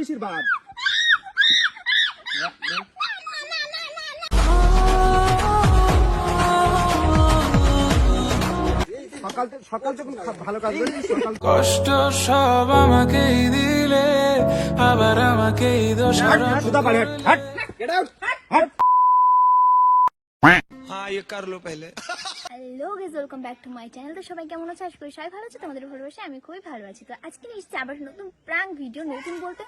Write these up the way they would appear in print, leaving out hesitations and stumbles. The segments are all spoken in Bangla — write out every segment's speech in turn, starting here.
আশীর্বাদ। সকাল যখন ভালো কাজ করি, কষ্ট সব আমাকেই দিলে, আবার আমাকেই দোষারোপ। हाँ ये कर लो पहले। Hello guys, welcome back to my channel. তো সবাই কেমন আছো? আশা করি সবাই ভালো আছে। তোমাদের ভালোবাসে আমি খুবই ভালো আছি। তো আজকে এসেছি আবার নতুন প্র্যাঙ্ক ভিডিও। নতুন বলতে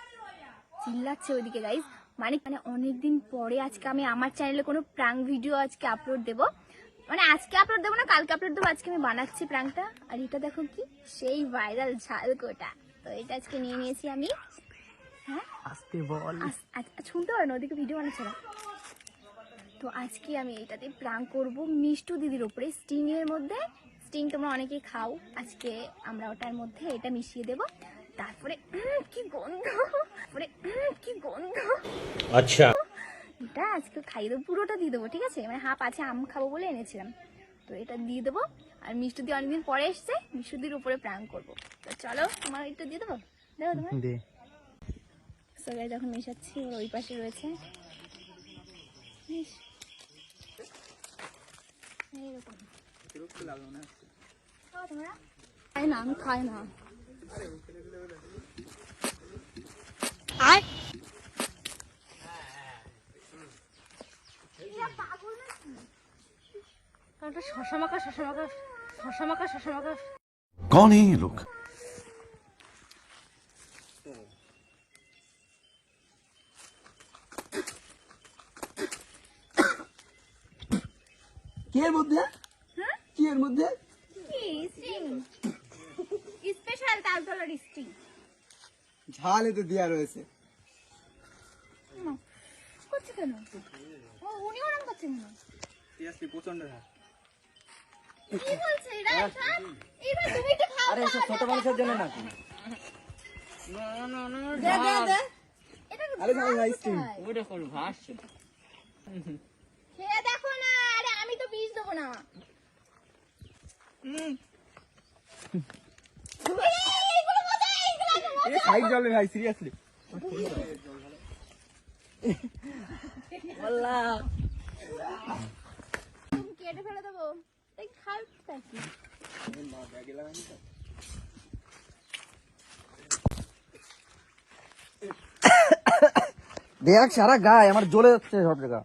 চিল্লাচ্ছে ওইদিকে গাইস, মানে অনেকদিন পরে আজকে আমি আমার চ্যানেলে কোনো প্র্যাঙ্ক ভিডিও আজকে আপলোড দেবো। মানে আজকে আপলোড দেবো না, কালকে আপলোড দেবো। আজকে আমি বানাচ্ছি প্র্যাঙ্কটা। আর এটা দেখো কি সেই ভাইরাল ঝালকোটা। তো এটা আজকে নিয়ে নিয়েছি আমি। হ্যাঁ আস্তে বল। শুনতে পারো না, ওদিকে ভিডিও বানাচ্ছে না। তো আজকে আমি এটাতে প্র্যাঙ্ক করব মিষ্টু দিদির উপরে, স্টিং এর মধ্যে। স্টিং তোমরা অনেকেই খাও, আজকে আমরা ওটার মধ্যে এটা মিশিয়ে দেব। তারপরে কি গন্ধ, তারপরে কি গন্ধ। আচ্ছা, এটা আজকে খাইয়ে দেবো, পুরোটা দিয়ে দেবো, ঠিক আছে? মানে হাফ আছে, আম খাবো বলে এনেছিলাম। তো এটা দিয়ে দেবো। আর মিষ্টু দি অনেকদিন পরে এসছে, মিষ্টু দির উপরে প্র্যাঙ্ক করবো। তো চলো, তোমার এটা দিয়ে দেবো, দেবো তোমার। সবাই যখন মেশাচ্ছি, ওর ওই পাশে রয়েছে। আমি খাই না। শশা মাখা। कौन है ये लोग? কি এর মধ্যে? কি এর মধ্যে? স্পেশাল তালতলার স্টিং। ঝাল এতে দেওয়া রয়েছে। করছে কেন ও? উনি ওরম করছেন না। প্রচন্ড ঝাল। কি বলছে এরা? এবার তুমি একটু খাও। আরে এসব ছোট মানুষের জন্য নাকি? দে এটা আরে ভাই স্টিং। ওটা কোন ভাসছে? খেয়ে দেখো না। আরে আমি তো বীজ দেবো না। সাইড জলে ভাই, সিরিয়াসলি। তুমি কেটে ফেলে দেবো, তাই খাও নাকি? দেখ সারা গায়ে আমার জ্বলে যাচ্ছে সব জায়গা,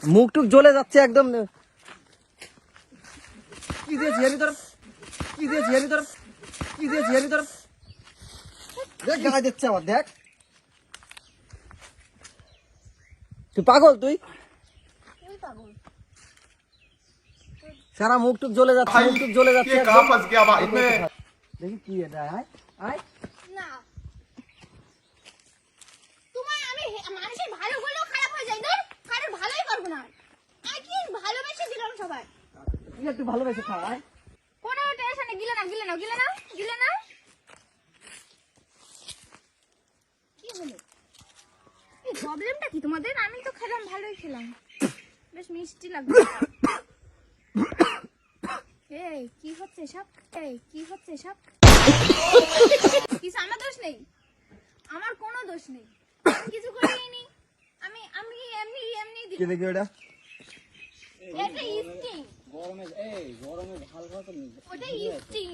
মুখ টুক জ্বলে যাচ্ছে একদম। কি দিয়েছি এর ভিতর? দেখ গায়ে দিচ্ছে আবার, দেখ। তুই পাগল, তুই পাগল। সারা মুখ টুক জ্বলে যাচ্ছে, দেখি কি এটা। আয় না, তোমার আমি মানুষের ভালো বলেও খারাপ হয়ে যায় না, কারণ ভালোই করবো না। আর কি ভালোবেসে দিলাম সবাই। একটু ভালোবেসে খা। আয় কোনো টেনশন নেই, গিলে না। কি হলো? এই প্রবলেমটা কি তোমাদের? আমি তো খেলাম, ভালোই খেলাম, বেশ মিষ্টি লাগবে। এই কি হচ্ছে সব? কিছু আমার দোষ নেই, আমার কোনো দোষ নেই, আমি কিছু করিনি। আমি এমনি দিই। কি দেখি ওটা? এটা স্টিং। গরমে ঝাল খাওয়া তো নেই। ওটা স্টিং।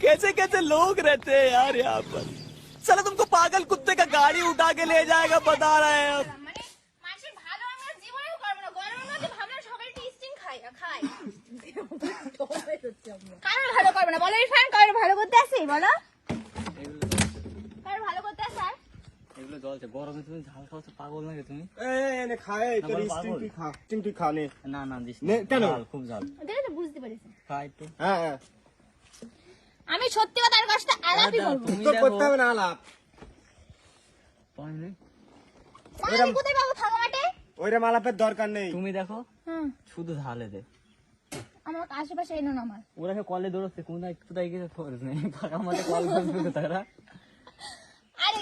कैसे कैसे लोग रहते हैं यार यहाँ पर। साला तुमको पागल कुत्ते का गाड़ी उठा के ले जाएगा, बता रहे हैं अब। মানে মানুষের ভালো আমরা জীবনেও করবো না। গরমের মধ্যে ভাবলাম সবাই স্টিং খায়। কারণ ভালো করবো না বলো? ইরফান কারণ ভালো করতে আসে বলো? কারণ ভালো করতে আসে? এগুলো জলছে গরমে, তুমি ঝাল খাওয়াছো পাগল নাকি তুমি? এনে খায় তোর স্টিং, তুই খা নে। না দিস নে, কেন? ঝাল, খুব ঝাল। ওদের তো বুঝতে পারিস। খা একটু। হ্যাঁ আমি সত্যি কথা আর কষ্ট আলাপই করবো। তুমি তোর দেখো। করতে হবে না আলাপ। পানি নেই? আমি কোথায় পাবো থাকা মাঠে? ওইরকম আলাপের দরকার নেই। তুমি দেখো হুম, শুধু ঝালে দে। আমার আশেপাশে এনো না আমার। ওরা কলে দৌড়চ্ছে, কোথায় গেছে ফোর্স নেই, আমাদের কল করবে তারা। আরে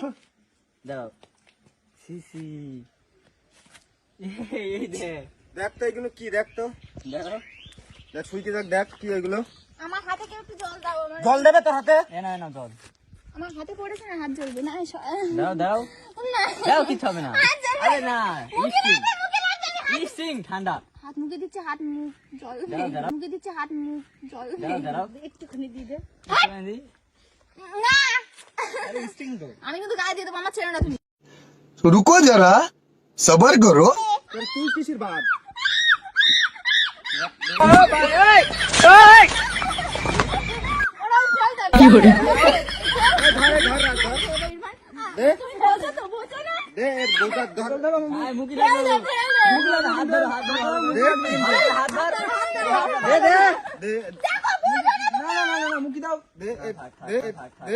দাঁড়াও, সিসি এই দেখ তো এগুলো কি, দেখ তো, দেখো দেখ সুইকে দেখ কি এগুলো। দাও আমার। জল দেবে তোর হাতে? এ না না জল আমার হাতে পড়েছে না, হাত জ্বলবে না। দাও দাও না দাও কিছু হবে না হাত জ্বলবে। আরে না মুখে লাগবে, মুখে লাগবে না। ইস্টিং ঠান্ডা হাত মুখে দিচ্ছে, হাত মুখ জল দাঁড়াও, দাঁড়াও। মুখে দিচ্ছে, হাত মুখ জল দাঁড়াও, দাঁড়াও। একটুখানি দিয়ে দে। একটুখানি দিই। না আরে ইস্টিং তো আমি কিন্তু গায়ে দিয়ে দেবো, আমার ছেড়ে না তুমি। रुको जरा सबर करो তোর তুই কিসির বাদ? ওরাও জল দেবে। কি করে? দে তুমি বোঝো তো, বোঝো না? দে এর বোঝা ধর। আয় মুখি ফেল লাগো দে, ফেল দে। মুখি লাগো হাত ধরো হাত ধরো হাত ধর দে দে দে দেখো, বোঝো না? না না না না মুখি দাও। দে দে দে বাদ দে।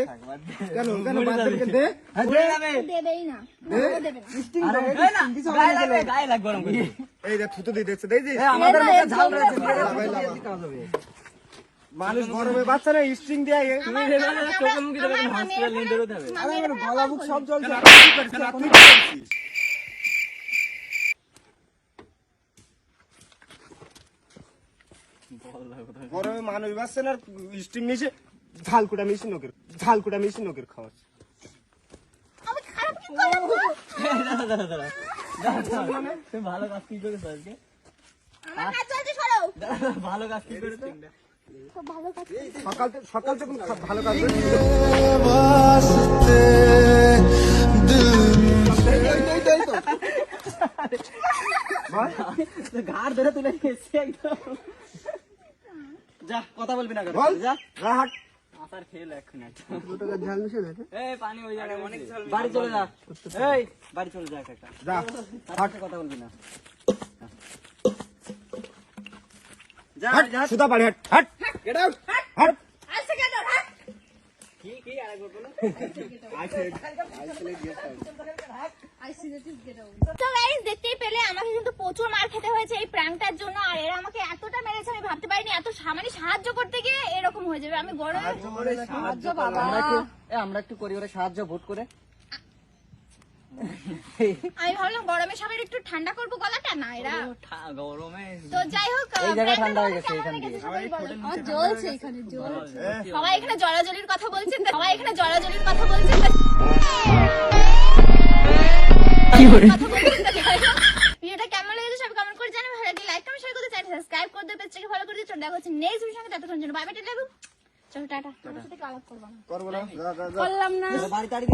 কেন কেন বাদ দেবে? দে ঘুরে যাবে দেবেই না, ও দেবে না। আরে এই না গায়ে লাগবে গায়ে লাগবে গরম করে এই যে থুতু দিয়ে দেখছে দেখছিস? আমাদের মুখে ঝাল রয়েছে মানুষ গরমে বাচ্চা না স্ট্রিং দিয়ে চোখে মুখে দেবে হসপিটাল নিয়ে বেরোতে হবে গলা বুক সব জ্বলছে। তুই কি করছিস? গরমে মানুষ বাচ্চা না স্ট্রিং নিয়েছে ঝালকুটা মিশিয়ে নকের খাওয়াচ্ছে। আমি খারাপ কি করবো? তুমি ভালো কাজ কি করেছো আজকে আমার কাজ চলছে, সরাও। ভালো কাজ কি করেছো খুব ভালো কাজ। সকাল থেকে ভালো কাজ করছিস। ঘাড় ধরে তুলে নিয়েছি একদম যা কথা বলবি না বল যা রাহাট আসার খেলো এখন ঝাল মিশিয়ে দেখে এই পানি ওই জায়গায় অনেক বাড়ি চলে যা এই বাড়ি চলে যা একটা যা হাট কথা বলবি না যা হাট সুদা বাড়ি হাট হাট গেট আউট হাট আজকে কেন? হ্যাঁ? কি কি আরেকবার বলো তো গাইস, দেখতেই পেলে আমাকে কিন্তু প্রচুর মার খেতে হয়েছে এই প্র্যাঙ্কটার জন্য। আর এরা আমাকে এতটা মেরেছে, আমি ভাবতে পারিনি এত সাহায্য করতে গিয়ে এরকম হয়ে যাবে। আমি গরমে সাহায্য বাবা, আমরা একটু করি ওরা সাহায্য ভোট করে আমি ভাবলাম গরমে সবাই একটু ঠান্ডা করবো গলাটা, না এরা। গরমে তো যাই হোক, এই জায়গা prank-টা ঠান্ডা হয়ে তোমাদের গেছে কেমন এখান লেগেছে দিয়ে। সবাই বলো। আমার জ্বলছে এখানে, জ্বলছে। সবাই এখানে জলাজলির কথা বলছেন, সবাই এখানে জলাজলির কথা বলছেন। ভিডিওটা কেমন লেগেছে সব কমেন্ট করে জানাবে। ভালো লাগলে লাইক কমেন্ট শেয়ার করতে, চ্যানেল সাবস্ক্রাইব করে দিও, পেজটাকে ফলো করে দিও। চলো দেখা হচ্ছে নেক্সট ভিডিওর সঙ্গে, ততক্ষণ জন্য বাই বাই, টাটা। চলো টাটা, তোমার সাথে আলাপ করবো না, করবো না যা যা যা করলাম না। বাড়ি তাড়ি